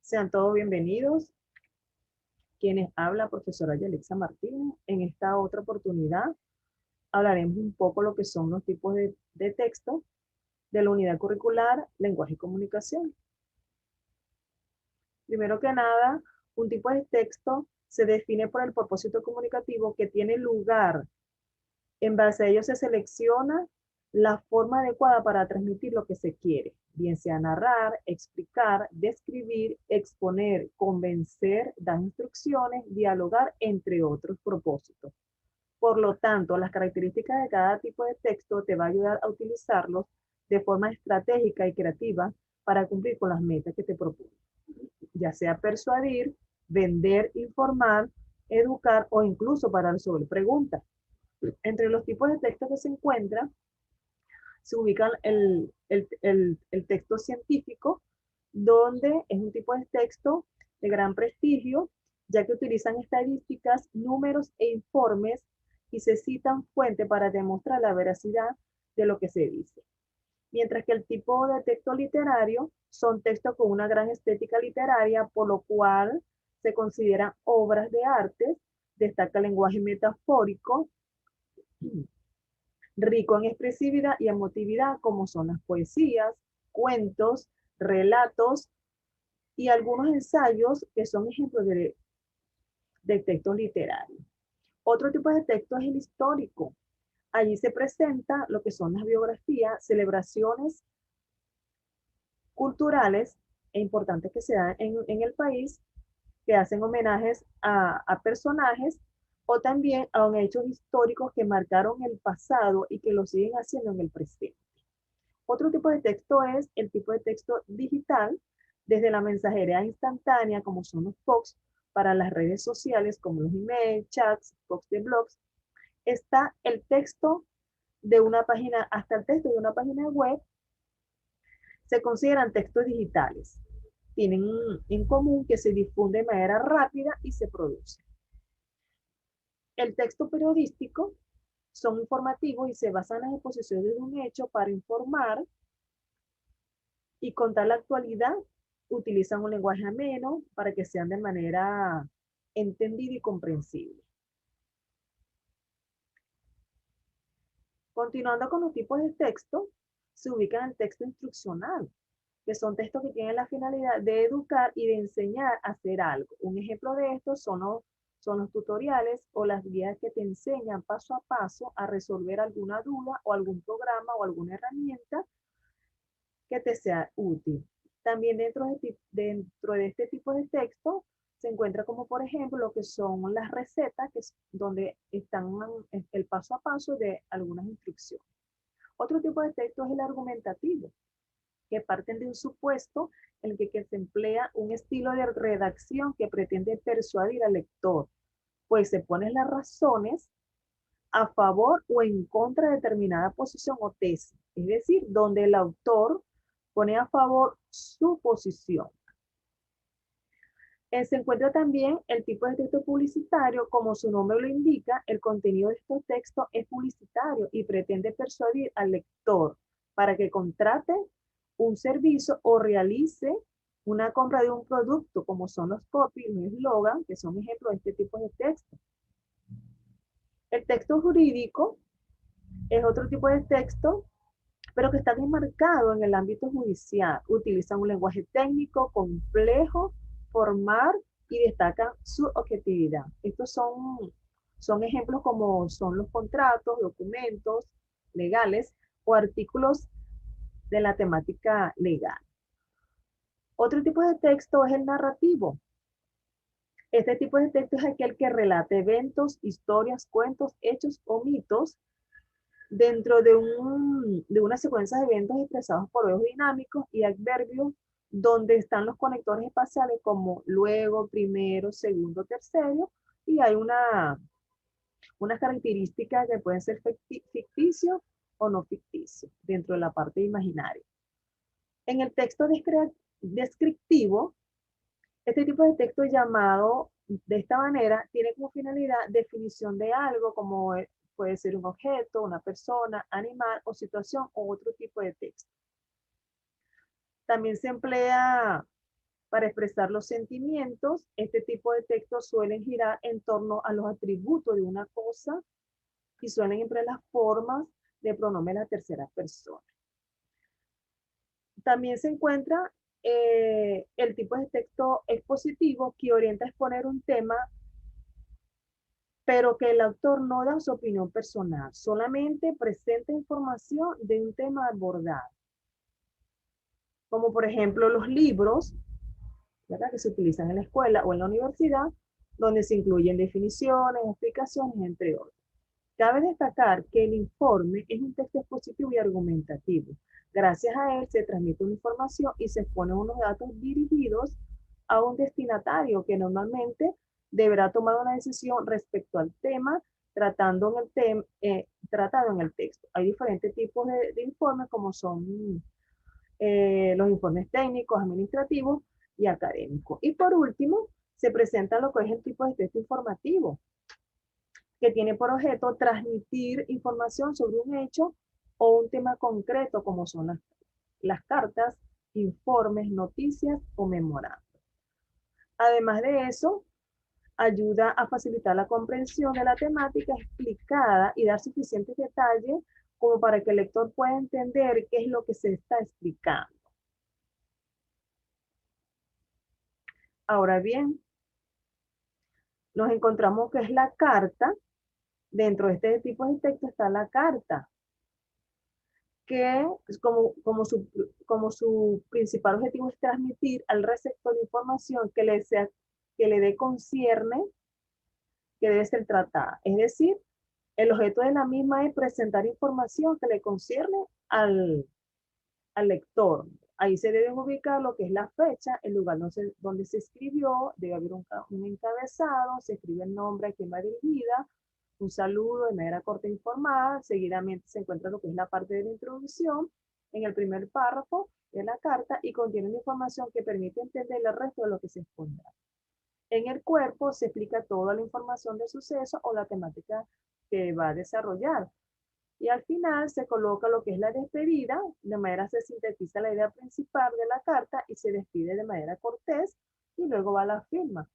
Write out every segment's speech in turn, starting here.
Sean todos bienvenidos. Quienes habla, profesora Yelixa Martínez. En esta otra oportunidad hablaremos un poco lo que son los tipos de texto de la unidad curricular Lenguaje y Comunicación. Primero que nada, un tipo de texto se define por el propósito comunicativo que tiene lugar. En base a ello se selecciona la forma adecuada para transmitir lo que se quiere, bien sea narrar, explicar, describir, exponer, convencer, dar instrucciones, dialogar, entre otros propósitos. Por lo tanto, las características de cada tipo de texto te va a ayudar a utilizarlos de forma estratégica y creativa para cumplir con las metas que te propones, ya sea persuadir, vender, informar, educar o incluso para resolver preguntas. Entre los tipos de texto que se encuentran, se ubica el texto científico, donde es un tipo de texto de gran prestigio, ya que utilizan estadísticas, números e informes y se citan fuentes para demostrar la veracidad de lo que se dice. Mientras que el tipo de texto literario son textos con una gran estética literaria, por lo cual se consideran obras de arte, destaca el lenguaje metafórico, rico en expresividad y emotividad, como son las poesías, cuentos, relatos y algunos ensayos que son ejemplos de textos literarios. Otro tipo de texto es el histórico. Allí se presenta lo que son las biografías, celebraciones culturales e importantes que se dan en el país, que hacen homenajes a personajes o también a hechos históricos que marcaron el pasado y que lo siguen haciendo en el presente. Otro tipo de texto es el tipo de texto digital, desde la mensajería instantánea, como son los posts, para las redes sociales, como los emails, chats, posts de blogs. Está el texto de una página, hasta el texto de una página web, se consideran textos digitales. Tienen en común que se difunde de manera rápida y se produce. El texto periodístico son informativos y se basan en las exposiciones de un hecho para informar y contar la actualidad. Utilizan un lenguaje ameno para que sean de manera entendida y comprensible. Continuando con los tipos de texto, se ubican el texto instruccional, que son textos que tienen la finalidad de educar y de enseñar a hacer algo. Un ejemplo de esto son los tutoriales o las guías que te enseñan paso a paso a resolver alguna duda o algún programa o alguna herramienta que te sea útil. También dentro de este tipo de texto se encuentra como por ejemplo lo que son las recetas, que es donde están el paso a paso de algunas instrucciones. Otro tipo de texto es el argumentativo, que parten de un supuesto en el que se emplea un estilo de redacción que pretende persuadir al lector, pues se ponen las razones a favor o en contra de determinada posición o tesis, es decir, donde el autor pone a favor su posición. Se encuentra también el tipo de texto publicitario, como su nombre lo indica, el contenido de estos textos es publicitario y pretende persuadir al lector para que contrate un servicio o realice una compra de un producto, como son los copy, los eslogan, que son ejemplos de este tipo de texto. El texto jurídico es otro tipo de texto, pero que está enmarcado en el ámbito judicial. Utilizan un lenguaje técnico complejo, formal y destacan su objetividad. Estos son ejemplos como son los contratos, documentos legales o artículos de la temática legal. Otro tipo de texto es el narrativo. Este tipo de texto es aquel que relata eventos, historias, cuentos, hechos o mitos dentro de una secuencia de eventos expresados por verbos dinámicos y adverbios, donde están los conectores espaciales como luego, primero, segundo, tercero, y hay una característica que pueden ser ficticio o no ficticio dentro de la parte imaginaria. En el texto descriptivo, este tipo de texto llamado de esta manera tiene como finalidad definición de algo como puede ser un objeto, una persona, animal o situación o otro tipo de texto. También se emplea Para expresar los sentimientos, este tipo de textos suelen girar en torno a los atributos de una cosa y suelen emplear las formas de pronombre a la tercera persona. También se encuentra el tipo de texto expositivo que orienta a exponer un tema, pero que el autor no da su opinión personal, solamente presenta información de un tema abordado. Como por ejemplo los libros, ¿verdad?, que se utilizan en la escuela o en la universidad, donde se incluyen definiciones, explicaciones, entre otros. Cabe destacar que el informe es un texto expositivo y argumentativo. Gracias a él se transmite una información y se exponen unos datos dirigidos a un destinatario que normalmente deberá tomar una decisión respecto al tema tratado en el texto. Hay diferentes tipos de informes, como son los informes técnicos, administrativos y académicos. Y por último, se presenta lo que es el tipo de texto informativo, que tiene por objeto transmitir información sobre un hecho o un tema concreto, como son las cartas, informes, noticias o memorandos. Además de eso, ayuda a facilitar la comprensión de la temática explicada y dar suficientes detalles como para que el lector pueda entender qué es lo que se está explicando. Ahora bien, nos encontramos que es la carta. Dentro de este tipo de texto está la carta, que es como su principal objetivo es transmitir al receptor información que le dé concierne, que debe ser tratada. Es decir, el objeto de la misma es presentar información que le concierne al lector. Ahí se deben ubicar lo que es la fecha, el lugar donde se escribió, debe haber un encabezado, se escribe el nombre a quien va dirigida, un saludo de manera corta e informada, seguidamente se encuentra lo que es la parte de la introducción, en el primer párrafo de la carta, y contiene una información que permite entender el resto de lo que se expondrá. En el cuerpo se explica toda la información del suceso o la temática que va a desarrollar. Y al final se coloca lo que es la despedida, de manera se sintetiza la idea principal de la carta y se despide de manera cortés y luego va la firma.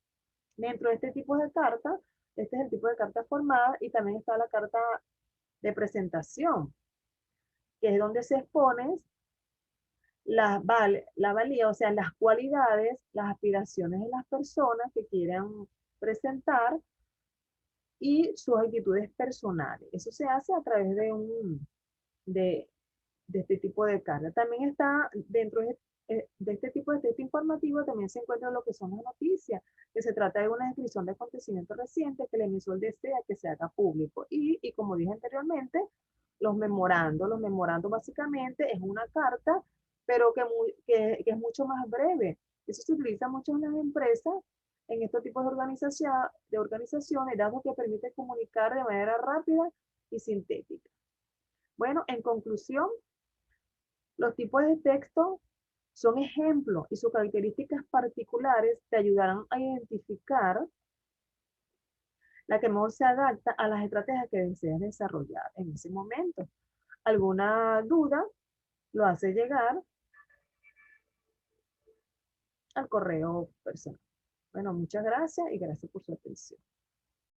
Dentro de este tipo de carta, este es el tipo de carta formada, y también está la carta de presentación, que es donde se exponen la valía, o sea, las cualidades, las aspiraciones de las personas que quieran presentar y sus actitudes personales. Eso se hace a través de, de este tipo de carta. También está dentro de este tipo de texto informativo, también se encuentra lo que son las noticias, que se trata de una descripción de acontecimientos recientes que el emisor desea que se haga público. Y como dije anteriormente, los memorandos. Los memorandos básicamente es una carta, pero que es mucho más breve. Eso se utiliza mucho en las empresas, en estos tipos de organizaciones, dado que permite comunicar de manera rápida y sintética. Bueno, en conclusión, los tipos de texto son ejemplos y sus características particulares te ayudarán a identificar la que mejor se adapta a las estrategias que deseas desarrollar en ese momento. ¿Alguna duda? Lo hace llegar al correo personal. Bueno, muchas gracias y gracias por su atención.